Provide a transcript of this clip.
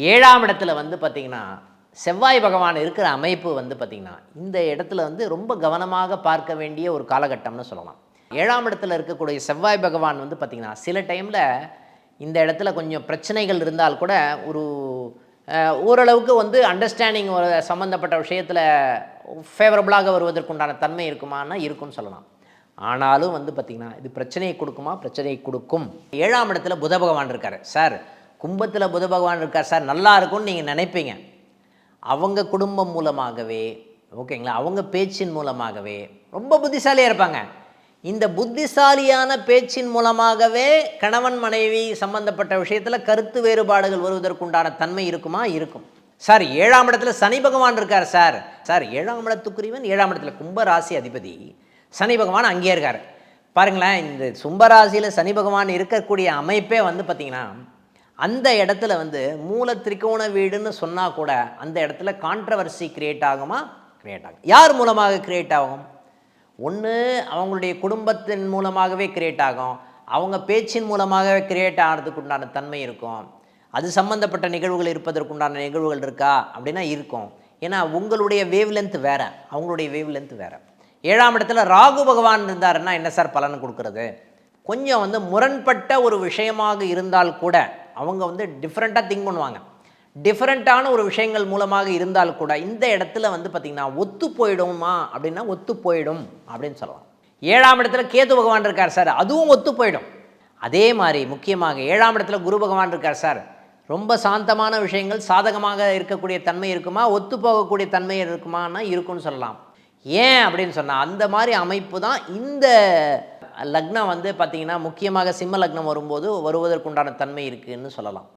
ஏழாம் இடத்துல வந்து பார்த்திங்கன்னா செவ்வாய் பகவான் இருக்கிற அமைப்பு வந்து பார்த்திங்கன்னா இந்த இடத்துல வந்து ரொம்ப கவனமாக பார்க்க வேண்டிய ஒரு காலகட்டம்னு சொல்லலாம். ஏழாம் இடத்துல இருக்கக்கூடிய செவ்வாய் பகவான் வந்து பார்த்திங்கன்னா சில டைமில் இந்த இடத்துல கொஞ்சம் பிரச்சனைகள் இருந்தால் கூட ஒரு ஓரளவுக்கு வந்து அண்டர்ஸ்டாண்டிங் சம்மந்தப்பட்ட விஷயத்தில் ஃபேவரபுளாக வருவதற்குண்டான தன்மை இருக்குமானா இருக்குன்னு சொல்லலாம். ஆனாலும் வந்து பார்த்திங்கன்னா இது பிரச்சனையை கொடுக்குமா? பிரச்சனையை கொடுக்கும். ஏழாம் இடத்துல புத பகவான் இருக்கார் சார், கும்பத்தில் புத பகவான் இருக்கார் சார், நல்லா இருக்கும்னு நீங்கள் நினைப்பீங்க. அவங்க குடும்பம் மூலமாகவே ஓகேங்களா, அவங்க பேச்சின் மூலமாகவே ரொம்ப புத்திசாலியாக இருப்பாங்க. இந்த புத்திசாலியான பேச்சின் மூலமாகவே கணவன் மனைவி சம்பந்தப்பட்ட விஷயத்தில் கருத்து வேறுபாடுகள் வருவதற்குண்டான தன்மை இருக்குமா? இருக்கும். சார் ஏழாம் இடத்துல சனி பகவான் இருக்கார் சார், சார் ஏழாம் இடத்துக்குரியவன் ஏழாம் இடத்துல கும்ப ராசி அதிபதி சனி பகவான் அங்கேயே இருக்கார். பாருங்களேன், இந்த கும்பராசியில் சனி பகவான் இருக்கக்கூடிய அமைப்பே வந்து பார்த்திங்கன்னா அந்த இடத்துல வந்து மூல திரிகோண வீடுன்னு சொன்னால் கூட அந்த இடத்துல கான்ட்ரவர்சி கிரியேட் ஆகுமா? கிரியேட் ஆகும். யார் மூலமாக கிரியேட் ஆகும்? ஒன்று அவங்களுடைய குடும்பத்தின் மூலமாகவே கிரியேட் ஆகும், அவங்க பேச்சின் மூலமாகவே கிரியேட் ஆகிறதுக்கு உண்டான தன்மை இருக்கும். அது சம்மந்தப்பட்ட நிகழ்வுகள் இருப்பதற்குண்டான நிகழ்வுகள் இருக்கா அப்படின்னா இருக்கும். ஏன்னா உங்களுடைய வேவ் லென்த் வேறு, அவங்களுடைய வேவ் லென்த் வேறு. ஏழாம் இடத்துல ராகு பகவான் இருந்தாருன்னா என்ன சார் பலன் கொடுக்குறது? கொஞ்சம் வந்து முரண்பட்ட ஒரு விஷயமாக இருந்தால் கூட அவங்க வந்து டிஃப்ரெண்ட்டாக திங்க் பண்ணுவாங்க. டிஃப்ரெண்ட்டான ஒரு விஷயங்கள் மூலமாக இருந்தால் கூட இந்த இடத்துல வந்து பார்த்திங்கன்னா ஒத்து போயிடுமா அப்படின்னா ஒத்து போயிடும் அப்படின்னு சொல்லலாம். ஏழாம் இடத்துல கேது பகவான் இருக்கார் சார், அதுவும் ஒத்து போயிடும். அதே மாதிரி முக்கியமாக ஏழாம் இடத்துல குரு பகவான் இருக்கார் சார், ரொம்ப சாந்தமான விஷயங்கள் சாதகமாக இருக்கக்கூடிய தன்மை இருக்குமா? ஒத்து போகக்கூடிய தன்மை இருக்குமானா இருக்குன்னு சொல்லலாம். ஏன் அப்படின்னு சொன்னால் அந்த மாதிரி அமைப்பு தான் இந்த லக்னம் வந்து பார்த்திங்கன்னா முக்கியமாக சிம்ம லக்னம் வரும்போது வருவதற்குண்டான தன்மை இருக்குதுன்னு சொல்லலாம்.